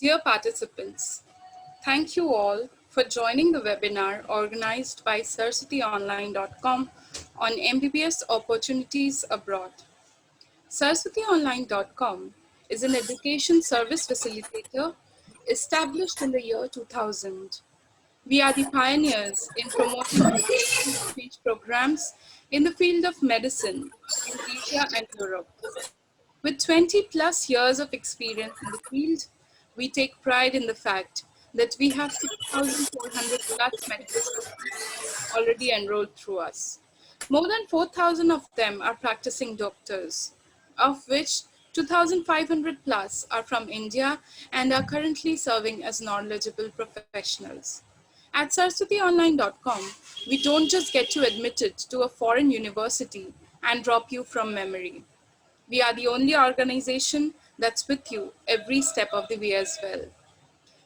Dear participants, thank you all for joining the webinar organized by SaraswatiOnline.com on MBBS Opportunities Abroad. SaraswatiOnline.com is an education service facilitator established in the year 2000. We are the pioneers in promoting educational outreach programs in the field of medicine in Asia and Europe. With 20 plus years of experience in the field, we take pride in the fact that we have 6,400 plus medical students already enrolled through us. More than 4,000 of them are practicing doctors, of which 2,500 plus are from India and are currently serving as knowledgeable professionals. At SaraswatiOnline.com, we don't just get you admitted to a foreign university and drop you from memory. We are the only organization that's with you every step of the way as well.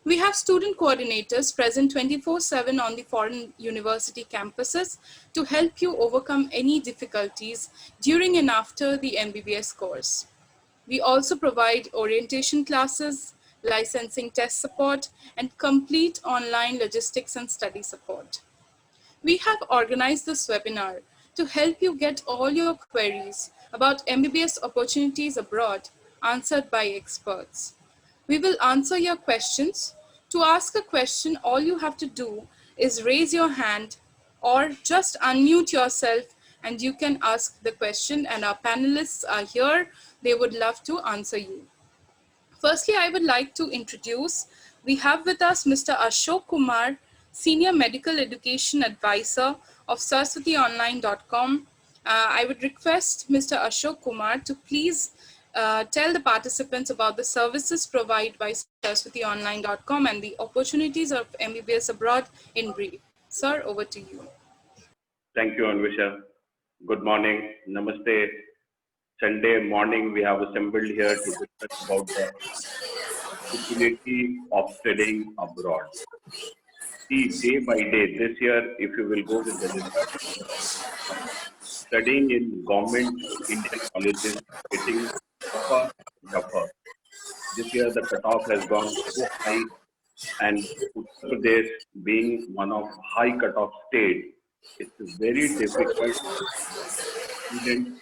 We have student coordinators present 24/7 on the foreign university campuses to help you overcome any difficulties during and after the MBBS course. We also provide orientation classes, licensing test support, and complete online logistics and study support. We have organized this webinar to help you get all your queries about MBBS opportunities abroad answered by experts. We will answer your questions. To ask a question, all you have to do is raise your hand or just unmute yourself and you can ask the question, and our panelists are here. They would love to answer you. Firstly, I would like to introduce, we have with us Mr. Ashok Kumar, Senior Medical Education Advisor of SaraswatiOnline.com. I would request Mr. Ashok Kumar to please tell the participants about the services provided by SaraswatiOnline.com and the opportunities of MBBS abroad in brief. Sir, over to you. Thank you, Anvisha. Good morning. Namaste. Sunday morning, we have assembled here to discuss about the opportunity of studying abroad. See, day by day, this year, if you will go with the result, studying in government Indian colleges getting tougher and tougher. This year, the cutoff has gone so high, and Uttar Pradesh being one of high cutoff states, it's very difficult for students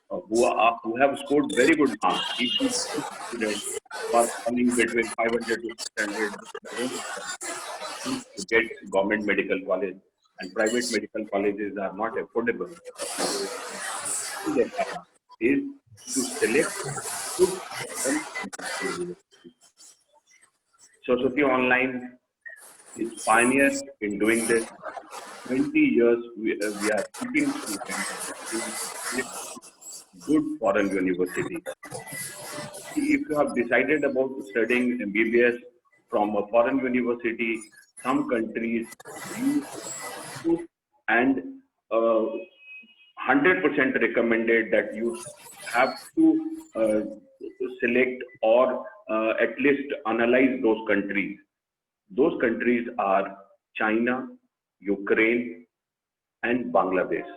who have scored very good marks. Even students who are coming between 500 to 600 to get government medical college, and private medical colleges are not affordable. So, is to select good universities. Saraswati Online is pioneer in doing this. 20 years we are keeping students in good foreign university. If you have decided about studying MBBS from a foreign university, some countries use and 100% recommended that you have to select or at least analyze those countries. Those countries are China, Ukraine, and Bangladesh.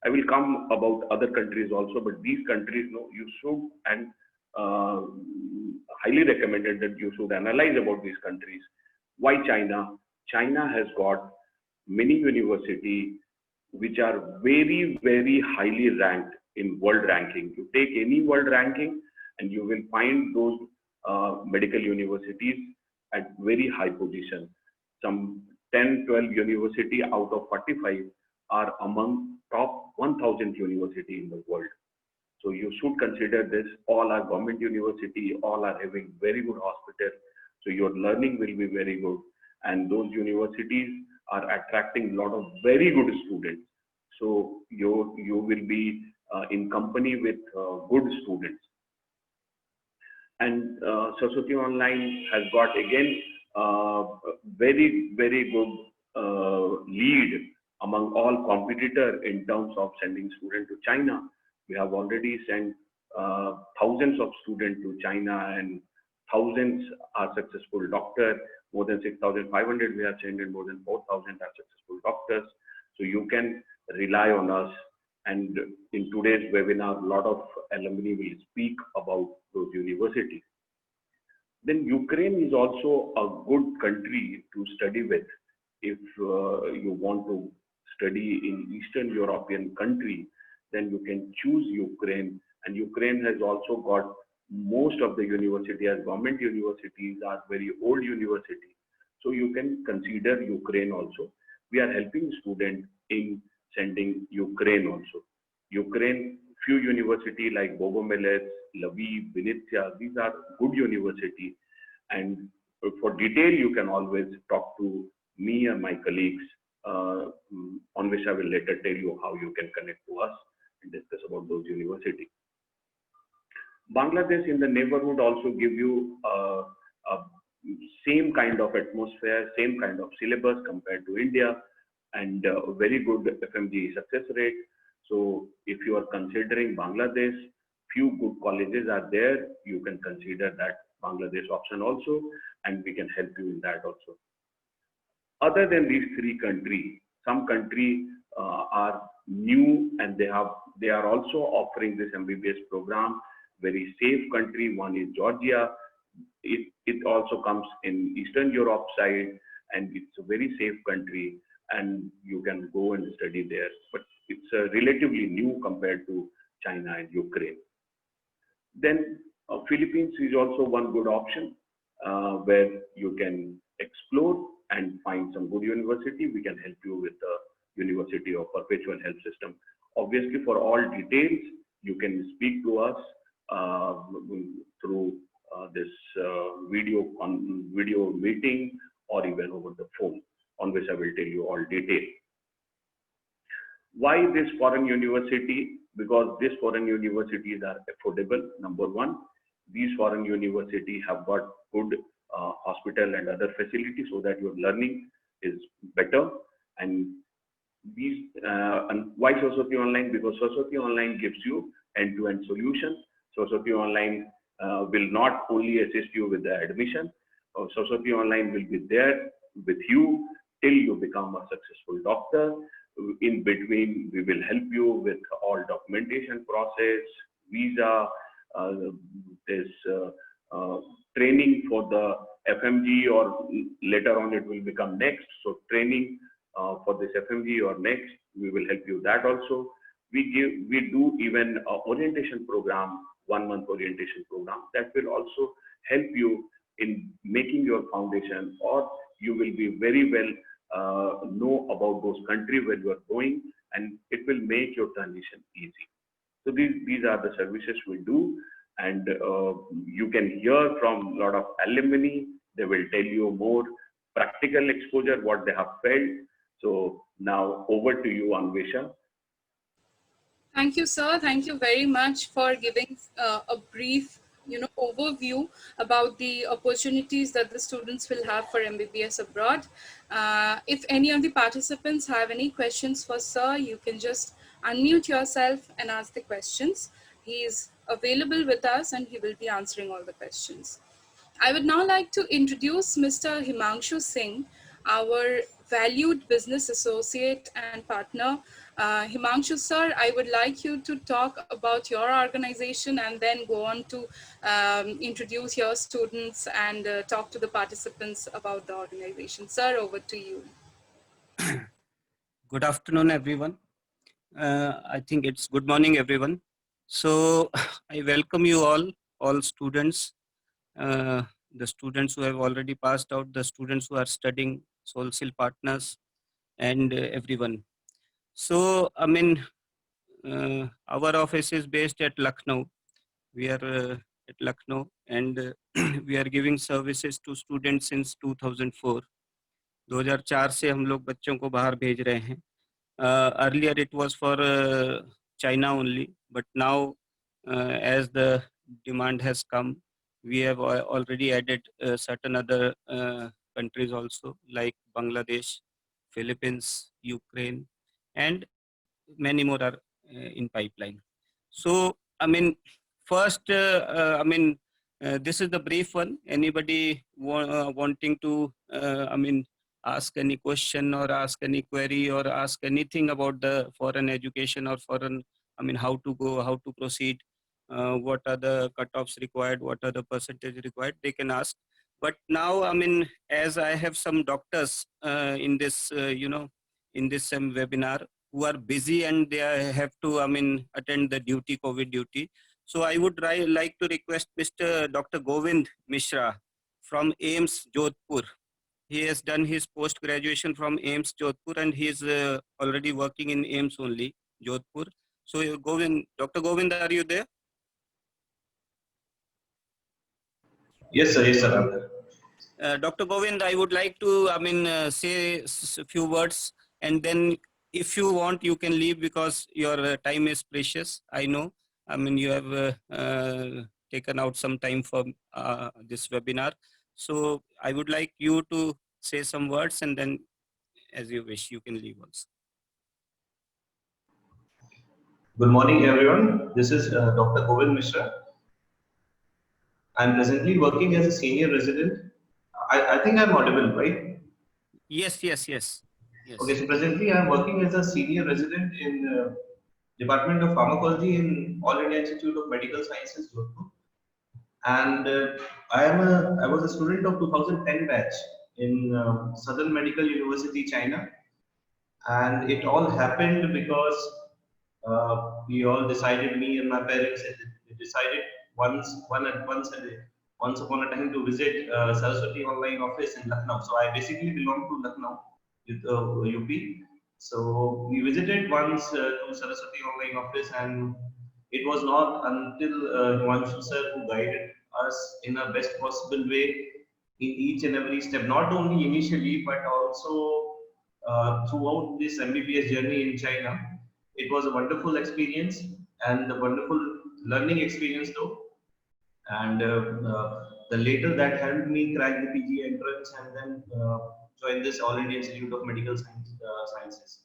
I will come about other countries also, but these countries, no, you should and highly recommended that you should analyze about these countries. Why China? China has got many universities which are very, very highly ranked in world ranking. You take any world ranking and you will find those medical universities at very high position. Some 10, 12 universities out of 45 are among top 1,000 universities in the world. So you should consider this. All are government university, all are having very good hospitals. So your learning will be very good. And those universities are attracting a lot of very good students. So you will be in company with good students. And Saraswati Online has got again very, very good lead among all competitors in terms of sending students to China. We have already sent thousands of students to China, and thousands are successful doctors. More than 6,500 we have sent, and more than 4,000 are successful doctors. So you can rely on us. And in today's webinar, a lot of alumni will speak about those universities. Then Ukraine is also a good country to study with if you want to study in Eastern European country, then you can choose Ukraine. And Ukraine has also got most of the university as government universities are very old university. So you can consider Ukraine also. We are helping students in sending Ukraine also. Ukraine, few university like Bogomolets, Lviv, Vinnytsia, these are good university. And for detail, you can always talk to me and my colleagues, on which I will later tell you how you can connect to us and discuss about those universities. Bangladesh in the neighborhood also give you a same kind of atmosphere, same kind of syllabus compared to India, and very good FMG success rate. So if you are considering Bangladesh, few good colleges are there. You can consider that Bangladesh option also, and we can help you in that also. Other than these three countries, some countries are new and they are also offering this MBBS program. Very safe country. One is Georgia. It also comes in Eastern Europe side, and it's a very safe country, and you can go and study there. But it's relatively new compared to China and Ukraine. Then Philippines is also one good option where you can explore and find some good university. We can help you with the University of Perpetual Help System. Obviously, for all details, you can speak to us through this video meeting or even over the phone, on which I will tell you all details. Why this foreign university? Because these foreign universities are affordable, number one. These foreign universities have got good hospital and other facilities so that your learning is better. And these and why Saraswati Online? Because Saraswati Online gives you end-to-end solution. Saraswati Online will not only assist you with the admission. Saraswati Online will be there with you till you become a successful doctor. In between, we will help you with all documentation process, visa, this training for the FMG, or later on it will become next. So training for this FMG or next, we will help you that also. We do even an orientation program, 1 month orientation program that will also help you in making your foundation, or you will be very well know about those countries where you are going, and it will make your transition easy. So these are the services we do, and you can hear from a lot of alumni. They will tell you more practical exposure, what they have felt. So now over to you, Anvesha. Thank you, sir. Thank you very much for giving a brief, overview about the opportunities that the students will have for MBBS abroad. If any of the participants have any questions for sir, you can just unmute yourself and ask the questions. He is available with us and he will be answering all the questions. I would now like to introduce Mr. Himanshu Singh, our valued business associate and partner. Himanshu sir, I would like you to talk about your organization and then go on to introduce your students and talk to the participants about the organization. Sir, over to you. Good afternoon, everyone. I think it's good morning, everyone. So I welcome you all students, the students who have already passed out, the students who are studying, SOLSIL partners, and everyone. So, I mean, our office is based at Lucknow. We are at Lucknow, and we are giving services to students since 2004. 2004 से हम लोग बच्चों को बाहर भेज रहे हैं. Earlier it was for China only, but now as the demand has come, we have already added certain other countries also, like Bangladesh, Philippines, Ukraine, and many more are in pipeline. So, I mean, first, this is the brief one. Anybody wanting to, ask any question or ask any query or ask anything about the foreign education or foreign, how to go, how to proceed, what are the cutoffs required, what are the percentage required, they can ask. But now, I mean, as I have some doctors in this, in this webinar who are busy and they have to, I mean, attend the duty, COVID duty. So I would like to request Mr. Dr. Govind Mishra from AIMS Jodhpur. He has done his post-graduation from AIMS Jodhpur and he is already working in AIMS only, Jodhpur. So Govind, Dr. Govind, are you there? Yes, sir. Yes, sir. I'm there. Dr. Govind, I would like to, I mean, say a few words, and then if you want, you can leave because your time is precious. I know. I mean, you have taken out some time for this webinar. So I would like you to say some words, and then as you wish, you can leave also. Good morning, everyone. This is Dr. Govind Mishra. I'm presently working as a senior resident. I think I'm audible, right? Yes, yes, yes. Yes. Okay, so presently I'm working as a senior resident in Department of Pharmacology in All India Institute of Medical Sciences, Jodhpur. And I was a student of 2010 batch in Southern Medical University, China. And it all happened because we all decided, me and my parents, they decided once upon a time to visit Saraswati Online Office in Lucknow. So I basically belong to Lucknow, UP. So we visited once to Saraswati Online Office, and it was not until Himanshu sir who guided us in a best possible way in each and every step, not only initially but also throughout this MBBS journey in China. It was a wonderful experience and a wonderful learning experience though. And the later that helped me crack the PG entrance and then join this All India Institute of Medical Sciences.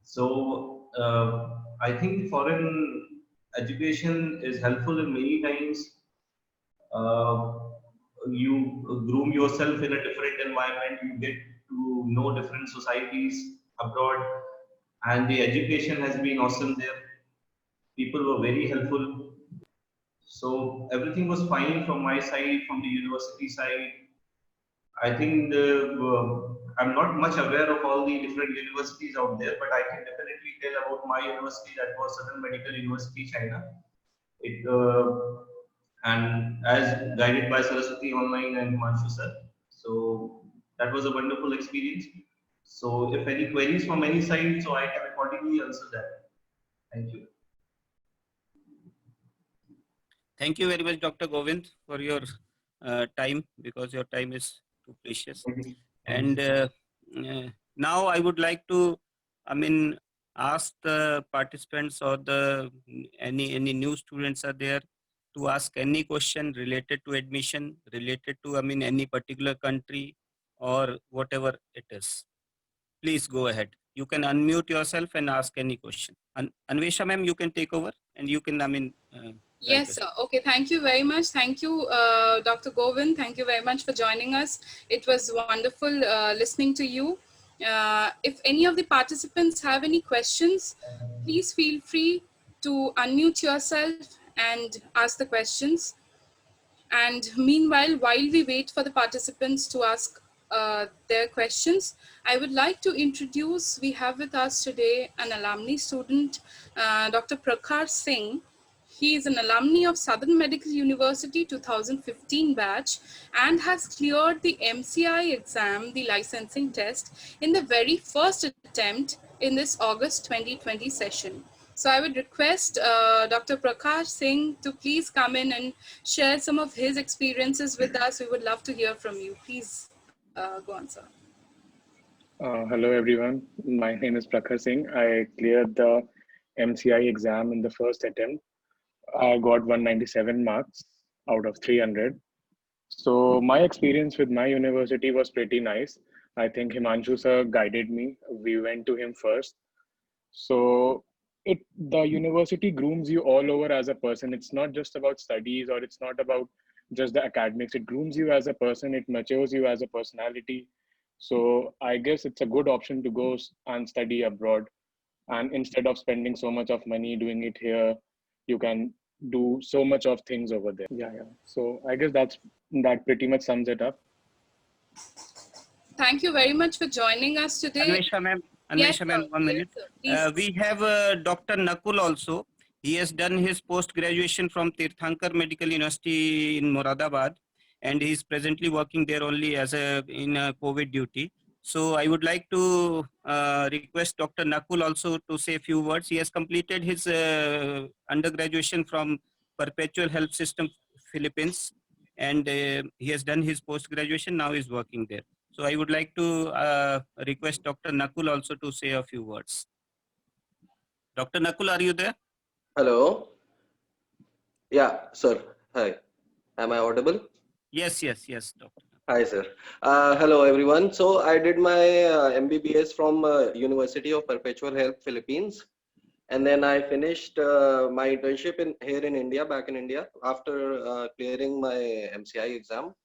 So I think foreign education is helpful in many times. You groom yourself in a different environment, you get to know different societies abroad, and the education has been awesome there. People were very helpful. So everything was fine from my side, from the university side. I think I'm not much aware of all the different universities out there, but I can definitely tell about my university, that was Southern Medical University, China. It and as guided by Saraswati Online and Himanshu sir. So that was a wonderful experience. So if any queries from any side, so I can accordingly answer that. Thank you. Thank you very much, Dr. Govind, for your time, because your time is too precious. And now I would like to, I mean, ask the participants or the any new students are there to ask any question related to admission, related to, I mean, any particular country or whatever it is. Please go ahead. You can unmute yourself and ask any question. Anvesha ma'am, you can take over and you can, I mean, yes, sir. Okay, thank you very much. Thank you, Dr. Govind. Thank you very much for joining us. It was wonderful listening to you. If any of the participants have any questions, please feel free to unmute yourself and ask the questions. And meanwhile, while we wait for the participants to ask their questions, I would like to introduce, we have with us today an alumni student, Dr. Prakhar Singh. He is an alumni of Southern Medical University 2015 batch and has cleared the MCI exam, the licensing test, in the very first attempt in this August 2020 session. So I would request Dr. Prakash Singh to please come in and share some of his experiences with us. We would love to hear from you. Please go on, sir. Hello, everyone. My name is Prakhar Singh. I cleared the MCI exam in the first attempt. I got 197 marks out of 300. So my experience with my university was pretty nice. I think Himanshu sir guided me. We went to him first. So the university grooms you all over as a person. It's not just about studies, or it's not about just the academics. It grooms you as a person. It matures you as a personality. So I guess it's a good option to go and study abroad. And instead of spending so much of money doing it here, you can do so much of things over there. Yeah. So I guess that pretty much sums it up. Thank you very much for joining us today. Anvesha ma'am, Yes, Anvesha ma'am, sir. 1 minute. Yes, sir. Please. We have Dr. Nakul also. He has done his post-graduation from Tirthankar Medical University in Moradabad, and he is presently working there only as in a COVID duty. So I would like to request Dr. Nakul also to say a few words. He has completed his undergraduation from Perpetual Health System Philippines, and he has done his post-graduation. Now he is working there. So I would like to request Dr. Nakul also to say a few words. Dr. Nakul, are you there? Hello. Yeah, sir. Hi. Am I audible? Yes, Doctor. Hi, sir. Hello, everyone. So I did my MBBS from University of Perpetual Health, Philippines. And then I finished my internship here in India, back in India, after clearing my MCI exam.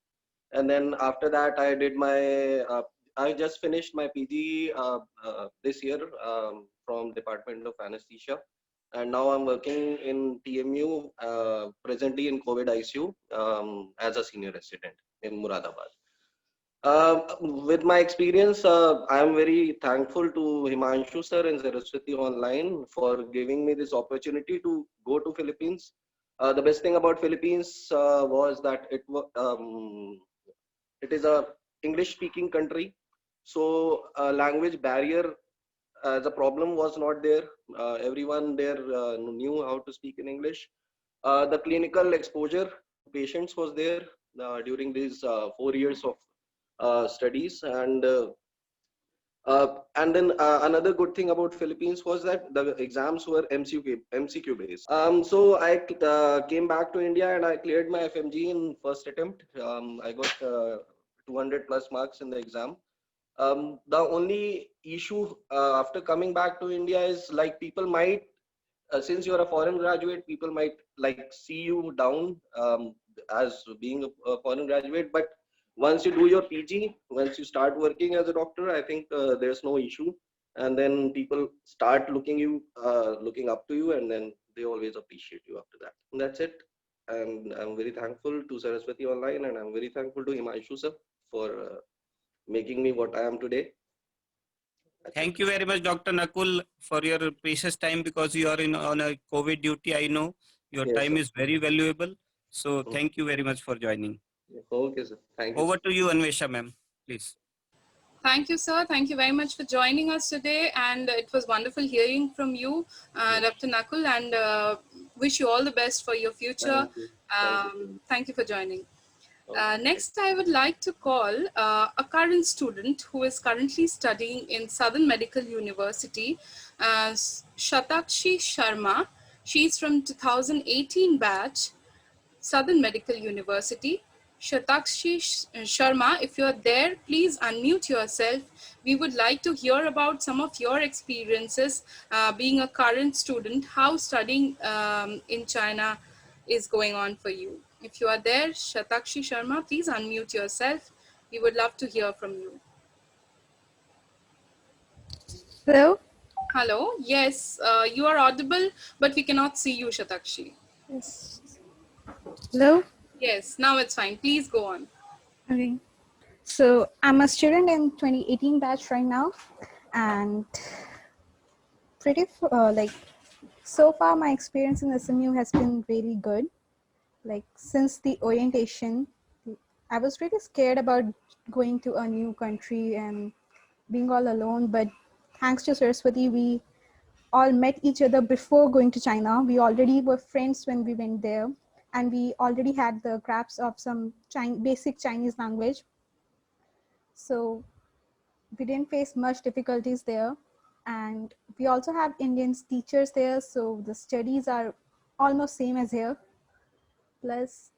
And then after that, I just finished my PG this year from Department of Anesthesia. And now I'm working in TMU, presently in COVID ICU as a senior resident in Muradabad. With my experience, I am very thankful to Himanshu sir and Saraswati Online for giving me this opportunity to go to Philippines. The best thing about Philippines was that it is a English speaking country, so language barrier as a problem was not there. Everyone there knew how to speak in English. The clinical exposure to patients was there during these 4 years of studies, and then another good thing about Philippines was that the exams were MCQ based. So I came back to India and I cleared my FMG in first attempt. I got 200 plus marks in the exam. The only issue after coming back to India is like people might, since you're a foreign graduate, people might like see you down as being a foreign graduate. But once you do your PG, once you start working as a doctor, I think there's no issue. And then people start looking up to you, and then they always appreciate you after that. And that's it. And I'm very thankful to Saraswati Online, and I'm very thankful to Himanshu sir for making me what I am today. Thank you very much, Dr. Nakul, for your precious time, because you are on a COVID duty. I know your time is very valuable. So thank you very much for joining. Okay, sir. Thank you. Over to you, Anvesha ma'am, please. Thank you, sir. Thank you very much for joining us today. And it was wonderful hearing from you, Dr. Nakul, and wish you all the best for your future. Thank you for joining. Next, I would like to call a current student who is currently studying in Southern Medical University, Shatakshi Sharma. She's from 2018 batch, Southern Medical University. Shatakshi Sharma, if you're there, please unmute yourself. We would like to hear about some of your experiences being a current student, how studying in China is going on for you. If you are there, Shatakshi Sharma, please unmute yourself. We would love to hear from you. Hello? Hello, yes, you are audible, but we cannot see you, Shatakshi. Yes. Hello? Yes, now it's fine. Please go on. Okay. So I'm a student in 2018 batch right now, and so far my experience in SMU has been really good. Like since the orientation, I was really scared about going to a new country and being all alone, but thanks to Saraswati, we all met each other before going to China. We already were friends when we went there, and we already had the grasp of some basic Chinese language. So we didn't face much difficulties there. And we also have Indian teachers there, so the studies are almost same as here. Plus,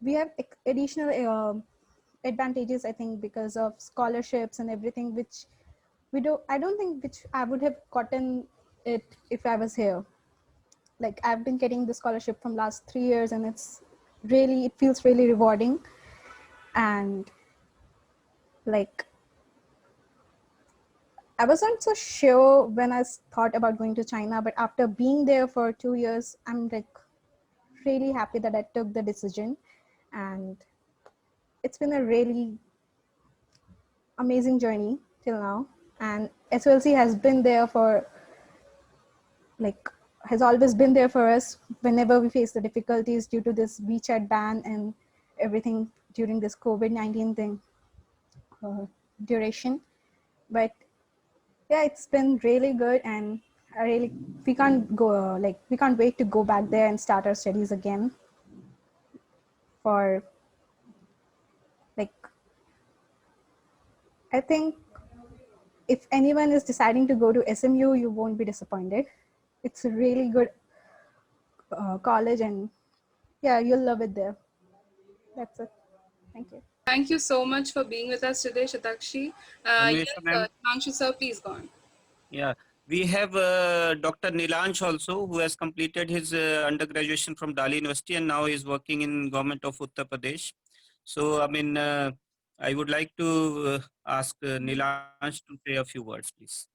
we have additional advantages, I think, because of scholarships and everything, which I don't think which I would have gotten it if I was here. Like I've been getting the scholarship from last 3 years, and it feels really rewarding. And like I wasn't so sure when I thought about going to China, but after being there for 2 years, I'm like really happy that I took the decision, and it's been a really amazing journey till now. And SOLC has been there for like has always been there for us whenever we face the difficulties due to this WeChat ban and everything during this COVID-19 thing duration. But yeah, it's been really good, and we can't go we can't wait to go back there and start our studies again. For like, I think if anyone is deciding to go to SMU, you won't be disappointed. It's a really good college, and yeah, you'll love it there. That's it. Thank you. Thank you so much for being with us today, Shatakshi. Anvesha Yes, ma'am. Himanshu sir, please go on. Yeah, we have Dr. Nilansh also, who has completed his undergraduation from Dali University and now is working in government of Uttar Pradesh. So, I mean, I would like to ask Nilansh to say a few words, please.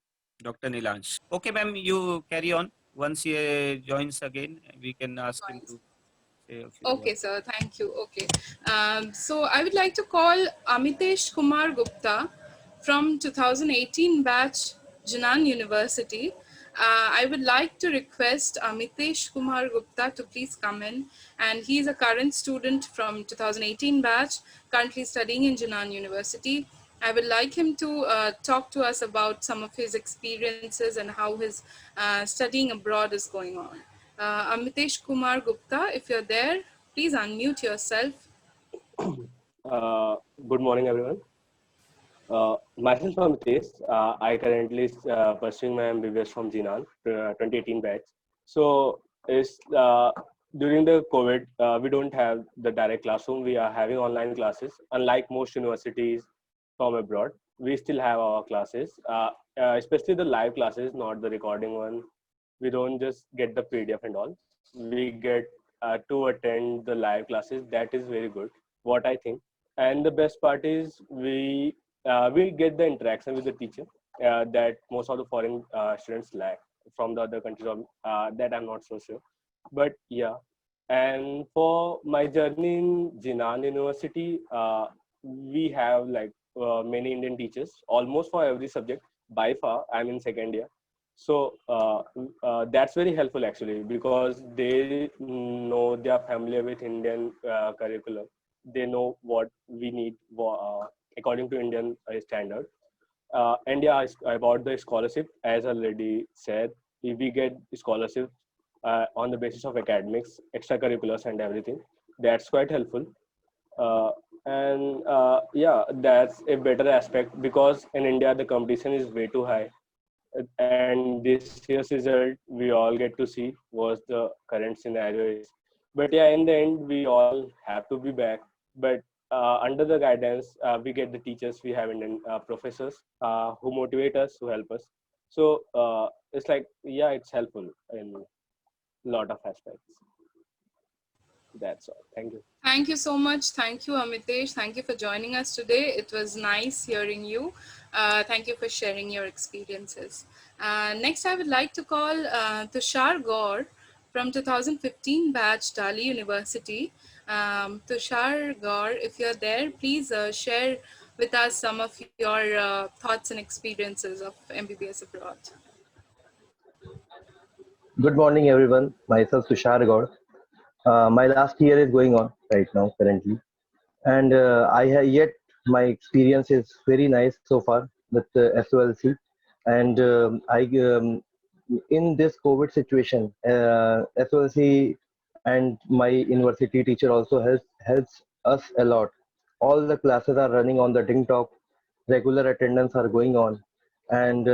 Dr. Nilansh. Okay, ma'am, you carry on. Once he joins again, we can ask him to say a few Okay, words. sir. Thank you. Okay. So I would like to call Amitesh Kumar Gupta from 2018 batch, Janan University. I would like to request Amitesh Kumar Gupta to please come in. And he's a current student from 2018 batch, currently studying in Janan University. I would like him to talk to us about some of his experiences and how his studying abroad is going on. Amitesh Kumar Gupta, if you're there, please unmute yourself. Good morning, everyone. Myself, Amitesh. I currently pursuing my MBBS from Jinan, 2018 batch. So, is during the COVID, we don't have the direct classroom. We are having online classes. Unlike most universities from abroad, we still have our classes, especially the live classes, not the recording one. We don't just get the PDF and all. We get to attend the live classes. That is very good. What I think. And the best part is we get the interaction with the teacher that most of the foreign students lack from the other countries. That I'm not so sure, but yeah. And for my journey in Jinan University, we have like many Indian teachers, almost for every subject. By far, I'm in second year, so that's very helpful actually because they know, they are familiar with Indian curriculum. They know what we need according to Indian standard. And yeah, about the scholarship, as already said, if we get scholarship on the basis of academics, extracurriculars, and everything, that's quite helpful. And yeah, that's a better aspect because in India the competition is way too high, and this year's result we all get to see was the current scenario is. But yeah, in the end we all have to be back. But under the guidance, we get the teachers, we have Indian professors who motivate us, who help us. So it's like, yeah, it's helpful in a lot of aspects. That's all. Thank you. Thank you so much. Thank you, Amitesh. Thank you for joining us today. It was nice hearing you. Thank you for sharing your experiences. Next, I would like to call Tushar Gaur from 2015 batch, Dali University. Tushar Gaur, if you're there, please share with us some of your thoughts and experiences of MBBS abroad. Good morning, everyone. Myself, Tushar Gaur. My last year is going on right now, currently, and I have yet my experience is very nice so far with SOLC, and in this COVID situation, SOLC and my university teacher also helps us a lot. All the classes are running on the DingTalk, regular attendance are going on, and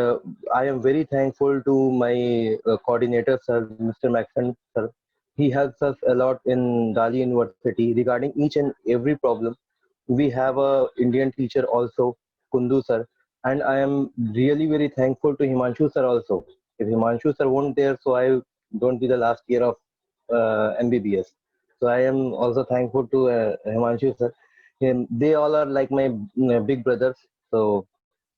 I am very thankful to my coordinator, sir, Mr. Maxon, sir. He helps us a lot in Dali University regarding each and every problem. We have a Indian teacher also, Kundu sir, and I am really very thankful to Himanshu sir also. If Himanshu sir won't there, so I don't be the last year of MBBS. So I am also thankful to Himanshu sir. They all are like my big brothers. So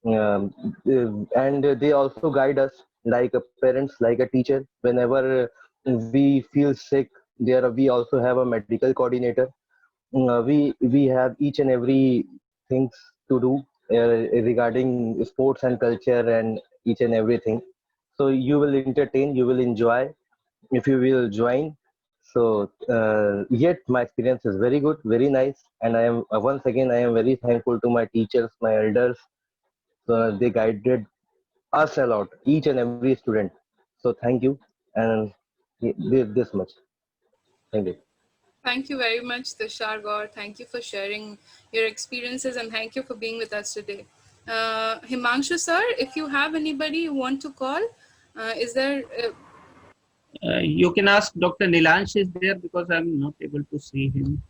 and they also guide us like a parents, like a teacher. Whenever we feel sick There we also have a medical coordinator. We have each and every things to do regarding sports and culture and each and everything. So you will entertain, you will enjoy if you will join. So yet my experience is very good, very nice, and I am once again I am very thankful to my teachers, my elders. So they guided us a lot, each and every student. So thank you, and this much. Thank you. Thank you very much, Tushar Gaur. Thank you for sharing your experiences and thank you for being with us today. Himanshu sir, if you have anybody you want to call, is there? You can ask Dr. Nilansh is there because I'm not able to see him.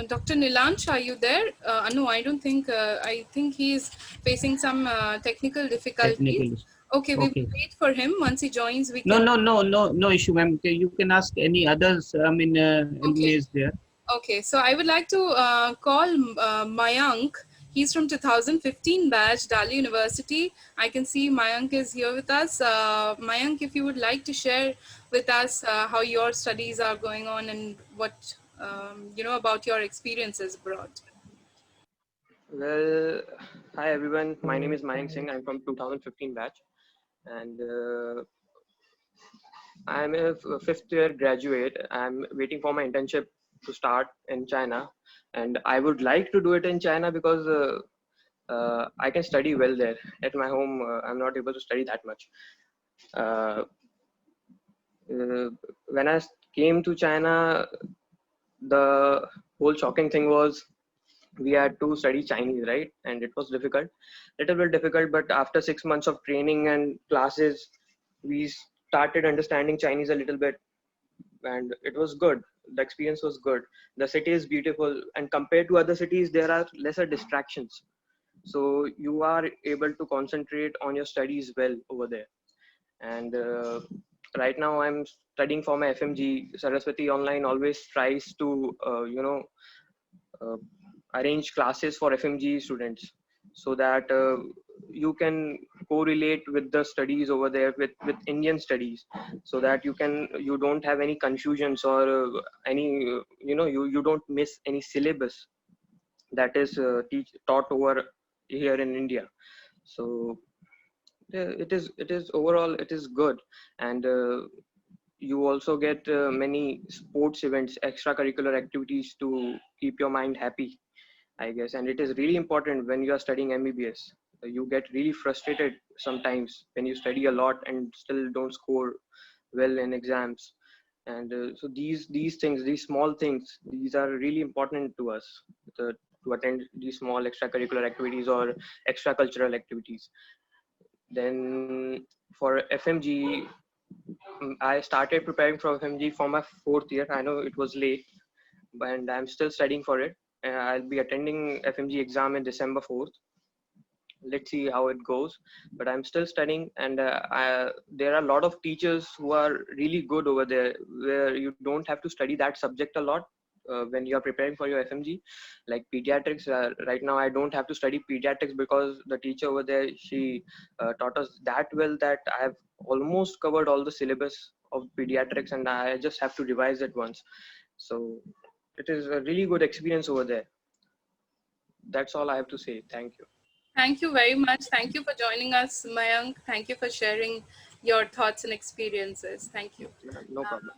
Dr. Nilansh, are you there? No, I don't think. I think he is facing some technical difficulties. Okay, we will wait for him. Once he joins, we can. No issue, ma'am. You can ask any others. I mean, MBA is there. Okay, so I would like to call Mayank. He's from 2015 batch, Delhi University. I can see Mayank is here with us. Mayank, if you would like to share with us how your studies are going on and what you know about your experiences abroad. Well, hi everyone. My name is Mayank Singh. I'm from 2015 batch, and I'm a fifth year graduate. I'm waiting for my internship to start in China, and I would like to do it in China because I can study well there. At my home, I'm not able to study that much. When I came to China, the whole shocking thing was we had to study Chinese, right? And it was difficult, little bit difficult, but after 6 months of training and classes, we started understanding Chinese a little bit, and it was good. The experience was good. The city is beautiful, and compared to other cities, there are lesser distractions. So you are able to concentrate on your studies well over there. And right now I'm studying for my FMG. Saraswati Online always tries to, arrange classes for FMG students so that you can correlate with the studies over there with Indian studies, so that you don't have any confusions or you don't miss any syllabus that is taught over here in India. So it is overall it is good. And you also get many sports events, extracurricular activities to keep your mind happy, I guess. And it is really important when you are studying MBBS. You get really frustrated sometimes when you study a lot and still don't score well in exams. And so these things, these small things, these are really important to us, to attend these small extracurricular activities or extracultural activities. Then for FMG, I started preparing for FMG for my 4th year. I know it was late, and I'm still studying for it. I'll be attending FMG exam in December 4th. Let's see how it goes, but I'm still studying. And there are a lot of teachers who are really good over there, where you don't have to study that subject a lot when you are preparing for your FMG, like pediatrics. Right now I don't have to study pediatrics because the teacher over there, she taught us that well that I have almost covered all the syllabus of pediatrics, and I just have to revise it once. So it is a really good experience over there. That's all I have to say. Thank you. Thank you very much. Thank you for joining us, Mayank. Thank you for sharing your thoughts and experiences. Thank you. No problem.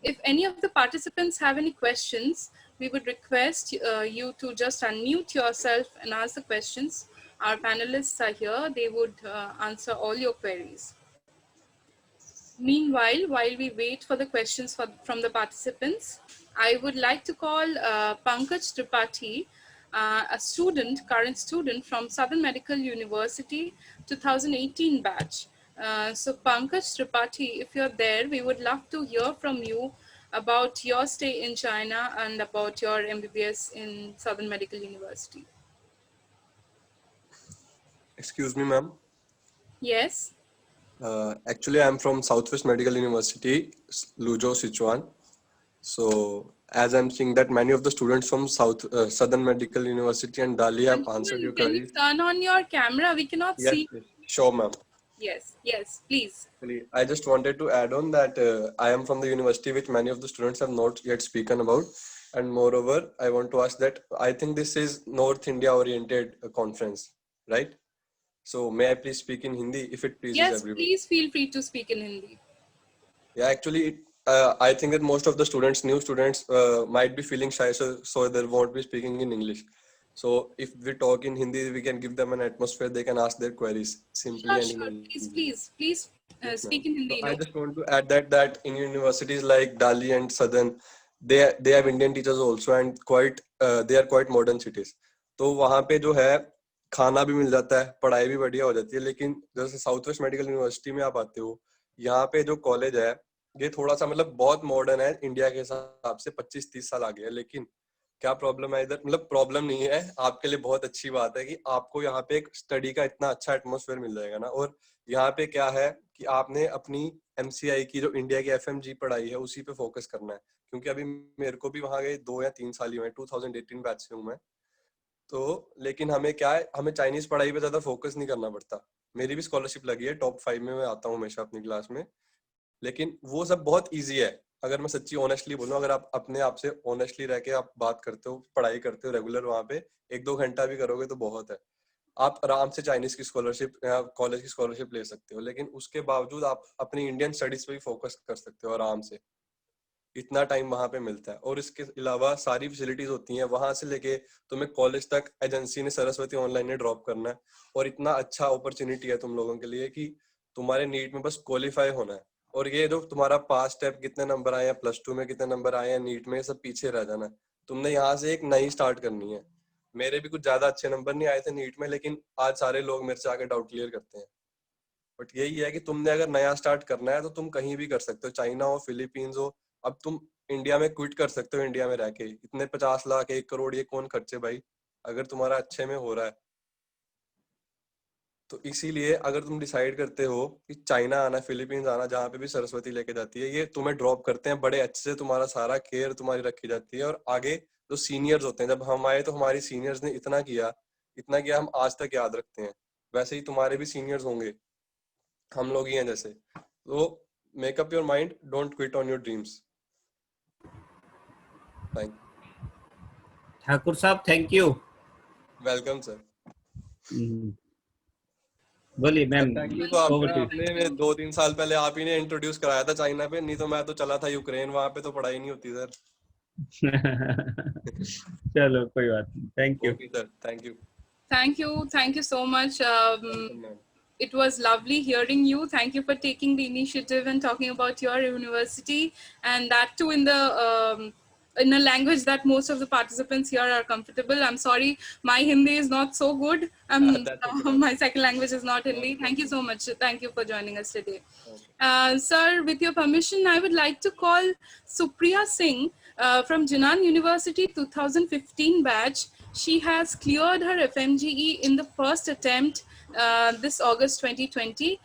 If any of the participants have any questions, we would request you to just unmute yourself and ask the questions. Our panelists are here. They would answer all your queries. Meanwhile, while we wait for the questions from the participants, I would like to call Pankaj Tripathi, a current student from Southern Medical University, 2018 batch. So Pankaj Tripathi, if you're there, we would love to hear from you about your stay in China and about your MBBS in Southern Medical University. Excuse me, ma'am. Yes. Actually, I'm from Southwest Medical University, Luzhou, Sichuan. So, as I'm seeing that many of the students from Southern Medical University and Delhi have answered your queries. Can you turn on your camera? We cannot see. Yes, sure, ma'am. Yes, please. I just wanted to add on that I am from the university which many of the students have not yet spoken about. And moreover, I want to ask that I think this is North India oriented conference, right? So may I please speak in Hindi if it pleases Yes, everyone? please feel free to speak in Hindi. Yeah, actually, I think that most of the students, new students, might be feeling shy, so they won't be speaking in English. So if we talk in Hindi, we can give them an atmosphere. They can ask their queries simply and in Sure. Hindi. Please Yes, ma'am. speak in So Hindi. I No. just want to add that in universities like Delhi and Southern, they have Indian teachers also and quite they are quite modern cities. तो वहाँ पे जो है खाना भी मिल जाता है, पढ़ाई भी बढ़िया हो जाती है. लेकिन जैसे साउथ वेस्ट मेडिकल यूनिवर्सिटी में आप आते हो, यहाँ पे जो कॉलेज है ये थोड़ा सा मतलब बहुत मॉडर्न है इंडिया के हिसाब से 25-30 साल आगे है. लेकिन क्या प्रॉब्लम है इधर, मतलब प्रॉब्लम नहीं है, आपके लिए बहुत अच्छी बात है कि आपको यहाँ पे एक स्टडी का इतना अच्छा एटमोसफेयर मिल जाएगा ना. और यहाँ पे क्या है कि आपने अपनी MCI की जो इंडिया की FMG पढ़ाई है उसी पे फोकस करना है. क्योंकि अभी मेरे को भी वहां गए 2 या 3 साल ही हुए, 2018 बैच से हूँ मैं तो. लेकिन हमें क्या है, हमें चाइनीज पढ़ाई पे ज्यादा फोकस नहीं करना पड़ता. मेरी भी स्कॉलरशिप लगी है, टॉप 5 में मैं आता हूँ हमेशा अपनी क्लास में. लेकिन वो सब बहुत ईजी है. अगर मैं सच्ची ऑनेस्टली बोलूं, अगर आप अपने आप से ऑनेस्टली रह के आप बात करते हो, पढ़ाई करते हो रेगुलर, वहां पे 1-2 घंटा भी करोगे तो बहुत है. आप आराम से चाइनीज की स्कॉलरशिप या कॉलेज की स्कॉलरशिप ले सकते हो. लेकिन उसके बावजूद आप अपनी इंडियन स्टडीज पे भी फोकस कर सकते हो आराम से. इतना टाइम वहां पे मिलता है. और इसके अलावा सारी फैसिलिटीज होती हैं वहां से लेके तुम्हें कॉलेज तक. एजेंसी ने सरस्वती ऑनलाइन ने ड्रॉप करना है और इतना अच्छा अपॉर्चुनिटी है तुम लोगों के लिए कि तुम्हारे नीट में बस क्वालिफाई होना है. और ये जो तुम्हारा पास स्टेप, कितने नंबर आए हैं +2 में, कितने नंबर आए हैं नीट में, सब पीछे रह जाना है. तुमने यहाँ से एक नई स्टार्ट करनी है. मेरे भी कुछ ज्यादा अच्छे नंबर नहीं आए थे नीट में, लेकिन आज सारे लोग मेरे से आके डाउट क्लियर करते हैं. बट यही है कि तुमने अगर नया स्टार्ट करना है तो तुम कहीं भी कर सकते हो, चाइना हो, फिलीपींस हो. अब तुम इंडिया में क्विट कर सकते हो. इंडिया में रह के इतने 50 लाख 1 करोड़ ये कौन खर्चे भाई, अगर तुम्हारा अच्छे में हो रहा है. तो इसीलिए अगर तुम डिसाइड करते हो कि चाइना आना, फिलीपींस आना, जहाँ पे भी सरस्वती लेके जाती है, ये तुम्हें ड्रॉप करते हैं बड़े अच्छे से, तुम्हारा सारा केयर तुम्हारी रखी जाती है. और आगे जो सीनियर्स होते हैं, जब हम आए तो हमारी सीनियर्स ने इतना किया हम आज तक याद रखते हैं. वैसे ही तुम्हारे भी सीनियर्स होंगे, हम लोग ही हैं जैसे. तो make up your mind, don't quit on your dreams. Thank Thakur साहब, थैंक यू. Welcome sir. बोलिए मैम. Thank you. तो आपने 2-3 साल पहले आप ही ने इंट्रोड्यूस कराया था चाइना पे, नहीं तो मैं तो चला था यूक्रेन, वहां पे तो पढ़ाई नहीं होती सर. चलो कोई बात नहीं. Thank you. Okay sir, thank you. Thank you so much. It was lovely hearing you. Thank you for taking the initiative and talking about your university, and that too in a language that most of the participants here are comfortable. I'm sorry, my Hindi is not so good. My second language is not Hindi. Thank you so much. Thank you for joining us today. Sir, with your permission, I would like to call Supriya Singh from Jinan University 2015 batch. She has cleared her FMGE in the first attempt this August 2020.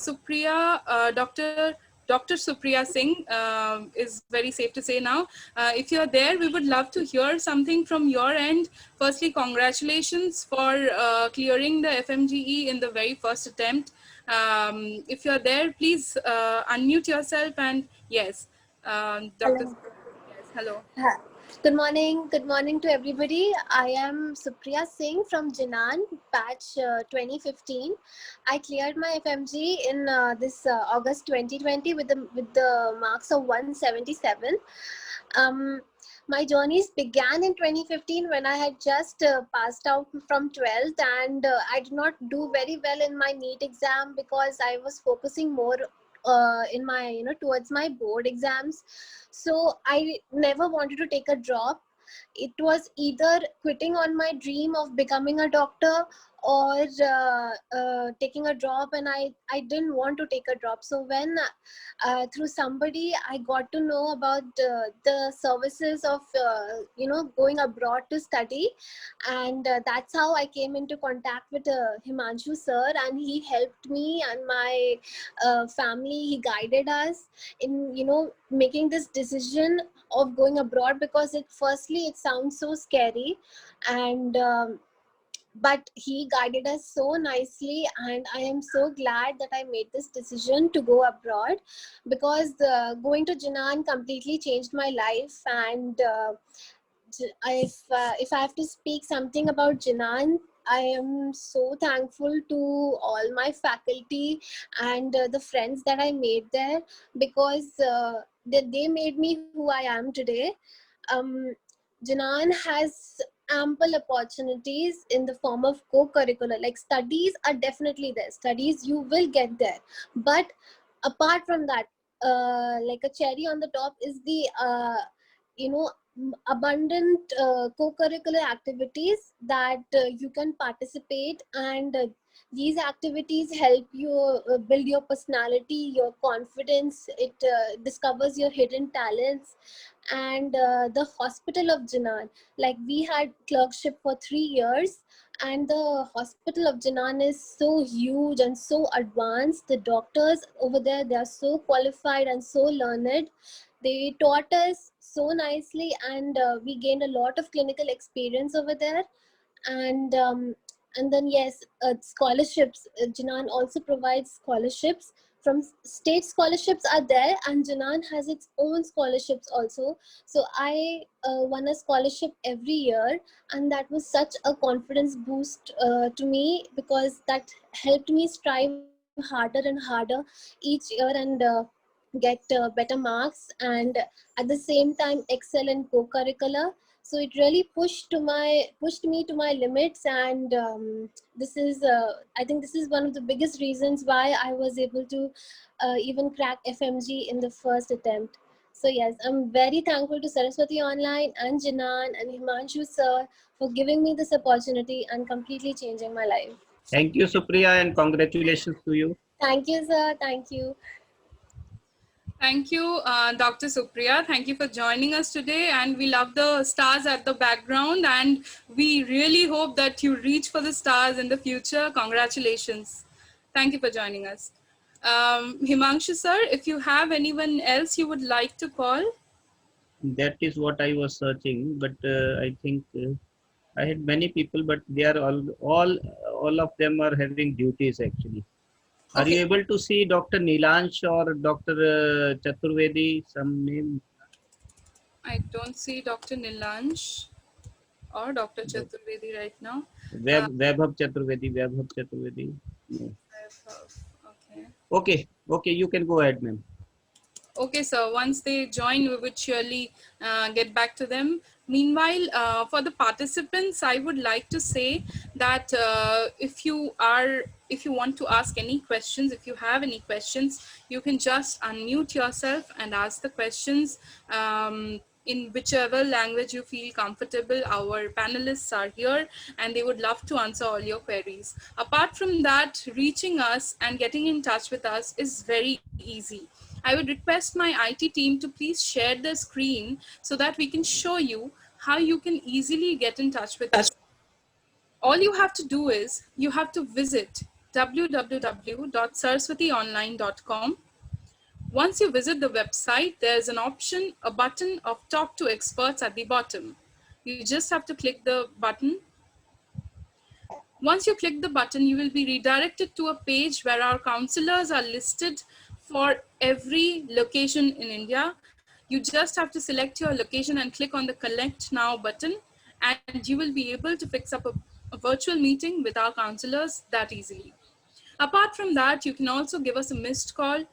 Supriya, Dr. Supriya Singh is very safe to say now. If you're there, we would love to hear something from your end. Firstly, congratulations for clearing the FMGE in the very first attempt. If you're there, please unmute yourself and yes, Dr. Hello. Yes, hello. Good morning to everybody. I am Supriya Singh from Jinan, batch 2015. I cleared my FMG in this August 2020 with the marks of 177. My journeys began in 2015 when I had just passed out from 12th, and I did not do very well in my NEET exam because I was focusing more in my towards my board exams. So I never wanted to take a drop. It was either quitting on my dream of becoming a doctor or taking a drop, and I didn't want to take a drop. So when through somebody I got to know about the services of going abroad to study, and that's how I came into contact with Himanshu sir, and he helped me and my family. He guided us in making this decision of going abroad, because it sounds so scary, and but he guided us so nicely, and I am so glad that I made this decision to go abroad, because going to Jinan completely changed my life. And if I have to speak something about Jinan, I am so thankful to all my faculty and the friends that I made there, because they made me who I am today. um, Jinan has ample opportunities in the form of co-curricular. Like, studies are definitely there. Studies you will get there, but apart from that, like a cherry on the top is the you know abundant co-curricular activities that you can participate, and these activities help you build your personality, your confidence. It discovers your hidden talents. And the hospital of Jinan, like, we had clerkship for 3 years, and the hospital of Jinan is so huge and so advanced. The doctors over there, they are so qualified and so learned. They taught us so nicely, and we gained a lot of clinical experience over there. And then, yes, scholarships. Jinan also provides scholarships. From state scholarships are there, and Jinan has its own scholarships also. So I won a scholarship every year, and that was such a confidence boost to me, because that helped me strive harder and harder each year, and get better marks, and at the same time excel in co-curricular. So it really pushed me to my limits. And this is I think this is one of the biggest reasons why I was able to even crack FMG in the first attempt. So yes, I'm very thankful to Saraswati Online and Jinan and Himanshu sir for giving me this opportunity and completely changing my life. Thank you, Supriya, and congratulations to you. Thank you, sir. Thank you. Thank you, Dr. Supriya. Thank you for joining us today. And we love the stars at the background. And we really hope that you reach for the stars in the future. Congratulations. Thank you for joining us. Himanshu sir, if you have anyone else you would like to call. That is what I was searching, but I think I had many people, but they are all of them are having duties actually. Are you able to see Dr. Nilansh or Dr. Chaturvedi? Some name? I don't see Dr. Nilansh or Dr. Chaturvedi right now. Vaibhav Chaturvedi. No. Okay. Okay, you can go ahead, ma'am. Okay, so once they join, we would surely get back to them. Meanwhile, for the participants, I would like to say that if you want to ask any questions, if you have any questions, you can just unmute yourself and ask the questions in whichever language you feel comfortable. Our panelists are here and they would love to answer all your queries. Apart from that, reaching us and getting in touch with us is very easy. I would request my IT team to please share the screen so that we can show you how you can easily get in touch with us. All you have to do is you have to visit www.saraswationline.com. Once you visit the website, there's an option, a button of Talk to Experts at the bottom. You just have to click the button. Once you click the button, you will be redirected to a page where our counselors are listed for every location in India. You just have to select your location and click on the Connect Now button, and you will be able to fix up a virtual meeting with our counselors that easily. Apart from that, you can also give us a missed call.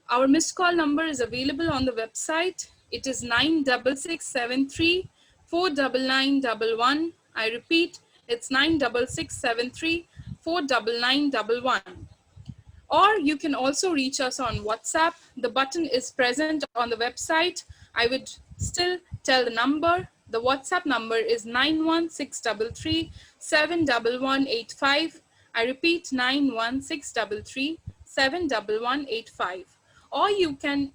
Our missed call number is available on the website. It is 96673 49911. I repeat, it's 96673 49911. Or you can also reach us on WhatsApp. The button is present on the website. I would still tell the number. The WhatsApp number is 91633 71185. I repeat, 91633 71185. Or you can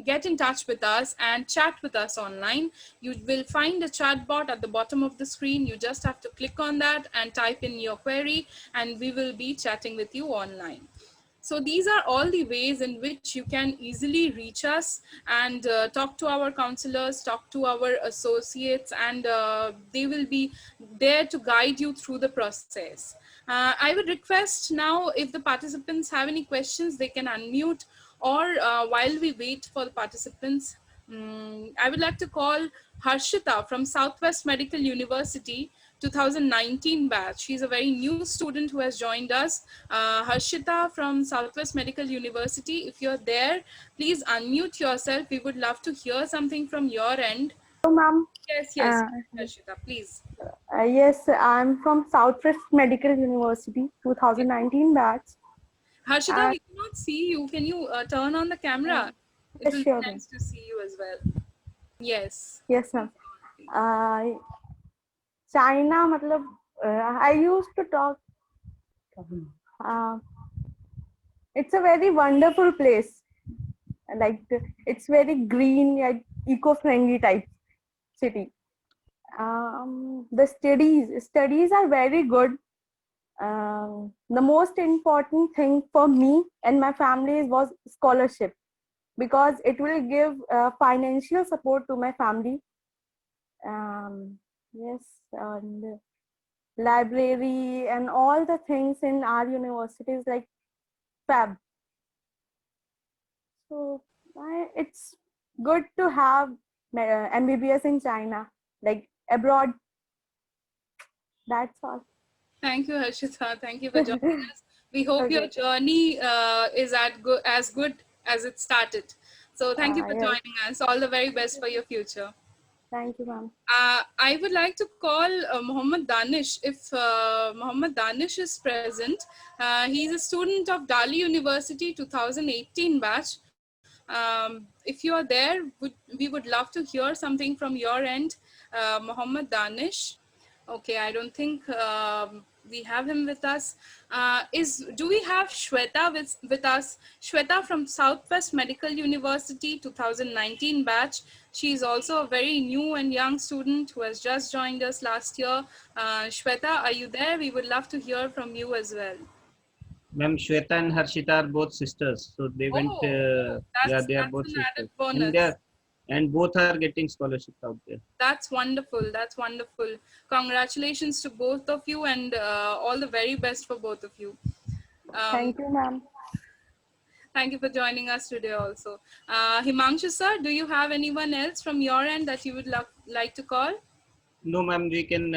get in touch with us and chat with us online. You will find a chat bot at the bottom of the screen. You just have to click on that and type in your query, and we will be chatting with you online. So these are all the ways in which you can easily reach us and talk to our counselors, talk to our associates, and they will be there to guide you through the process. I would request now, if the participants have any questions, they can unmute, or while we wait for the participants, I would like to call Harshita from Southwest Medical University 2019 batch. She's a very new student who has joined us. Harshita from Southwest Medical University, if you're there, please unmute yourself. We would love to hear something from your end. Hello, ma'am. Yes, Harshita, please. Yes, I'm from Southwest Medical University, 2019 batch. Harshita, we cannot see you. Can you turn on the camera? It will sure, be nice to see you as well. Yes. Yes, ma'am. China, matlab, I used to talk. It's a very wonderful place. Like it's very green, like eco-friendly type city. The studies are very good. The most important thing for me and my family was scholarship, because it will give financial support to my family. Yes, and library and all the things in our universities like fab. So it's good to have MBBS in China, like abroad. That's all. Thank you, Harshita. Thank you for joining us. We hope your journey is as good as it started. So thank you for joining us. All the very best for your future. Thank you, ma'am. I would like to call Mohammed Danish. If Mohammed Danish is present, he's a student of Delhi University 2018 batch. If you are there, we would love to hear something from your end, Mohammed Danish. Okay, I don't think we have him with us. Do we have Shweta with us? Shweta from Southwest Medical University 2019 batch. She's also a very new and young student who has just joined us last year. Shweta, are you there? We would love to hear from you as well. Ma'am, Shweta and Harshita are both sisters. So they went, they are both sisters. And both are getting scholarships out there. That's wonderful. That's wonderful. Congratulations to both of you, and all the very best for both of you. Thank you, ma'am. Thank you for joining us today also. Himanshu sir, do you have anyone else from your end that you would like to call? No, ma'am, we can,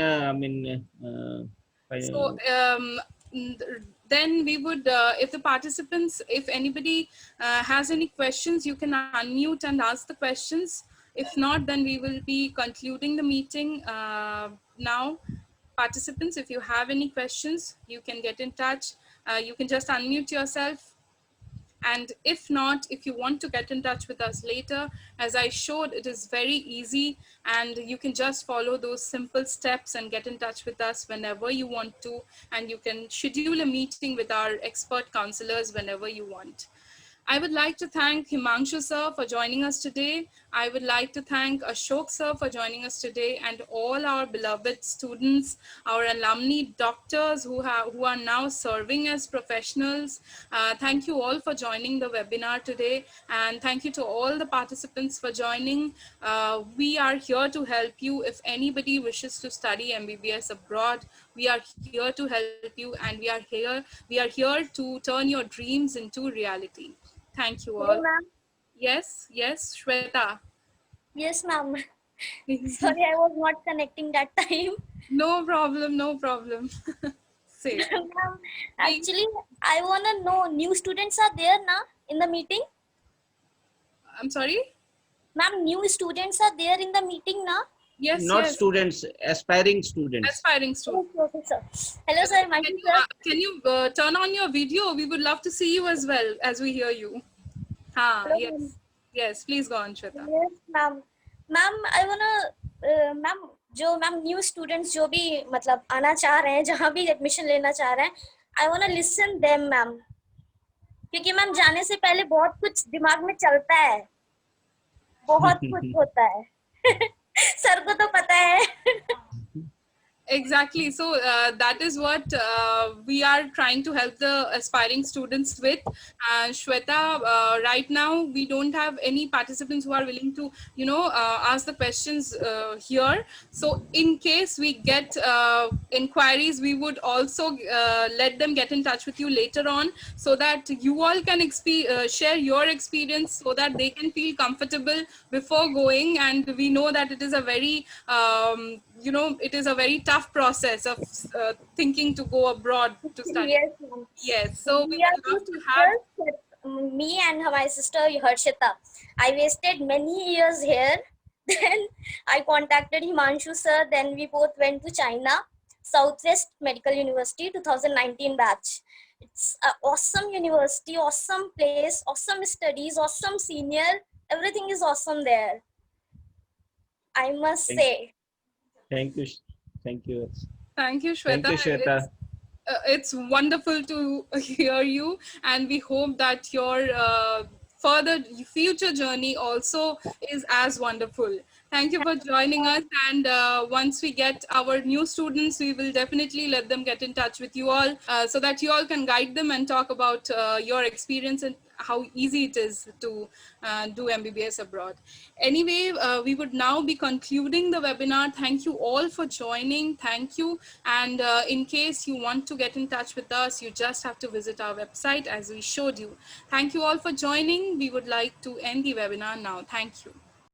then we would, if the participants, if anybody has any questions, you can unmute and ask the questions. If not, then we will be concluding the meeting now. Participants, if you have any questions, you can get in touch. You can just unmute yourself. And if not, if you want to get in touch with us later, as I showed, it is very easy, and you can just follow those simple steps and get in touch with us whenever you want to, and you can schedule a meeting with our expert counselors whenever you want. I would like to thank Himanshu sir for joining us today. I would like to thank Ashok sir for joining us today, and all our beloved students, our alumni doctors who are now serving as professionals. Thank you all for joining the webinar today, and thank you to all the participants for joining. We are here to help you. If anybody wishes to study MBBS abroad, we are here to help you, and we are here to turn your dreams into reality. Thank you all. Hello, ma'am. Yes, Shweta. Yes, ma'am. Sorry, I was not connecting that time. No problem. Say. Ma'am, actually, I want to know, new students are there now in the meeting? I'm sorry? Ma'am, new students are there in the meeting now? Yes, Not students, aspiring students. Aspiring students. Okay, sir. Hello, sir. Can you turn on your video? We would love to see you as well as we hear you. Hello, yes, please go on, Shweta. Yes, ma'am. Ma'am, I wanna, ma'am, जो ma'am new students जो भी मतलब आना चाह रहे हैं, जहाँ भी एडमिशन लेना चाह रहे हैं, I want to listen them ma'am, क्योंकि मैम जाने से पहले बहुत कुछ दिमाग में चलता है, बहुत कुछ होता है. सर को तो पता है. Exactly. So that is what we are trying to help the aspiring students with. Shweta, right now we don't have any participants who are willing to, ask the questions here. So in case we get inquiries, we would also let them get in touch with you later on, so that you all can share your experience, so that they can feel comfortable before going. And we know that it is a very it is a very tough process of thinking to go abroad to study. Yes, ma'am. Yes, so we We are would two love to have. sisters, me and my sister Harshita. I wasted many years here. Then I contacted Himanshu sir. Then we both went to China, Southwest Medical University, 2019 batch. It's an awesome university, awesome place, awesome studies, awesome senior. Everything is awesome there, I must say. Thank you. Thank you. Thank you, Shweta. Thank you, Shweta. It's wonderful to hear you, and we hope that your further future journey also is as wonderful. Thank you for joining us, and once we get our new students, we will definitely let them get in touch with you all, so that you all can guide them and talk about your experience and how easy it is to do MBBS abroad. Anyway, we would now be concluding the webinar. Thank you all for joining. Thank you. And in case you want to get in touch with us, you just have to visit our website as we showed you. Thank you all for joining. We would like to end the webinar now. Thank you.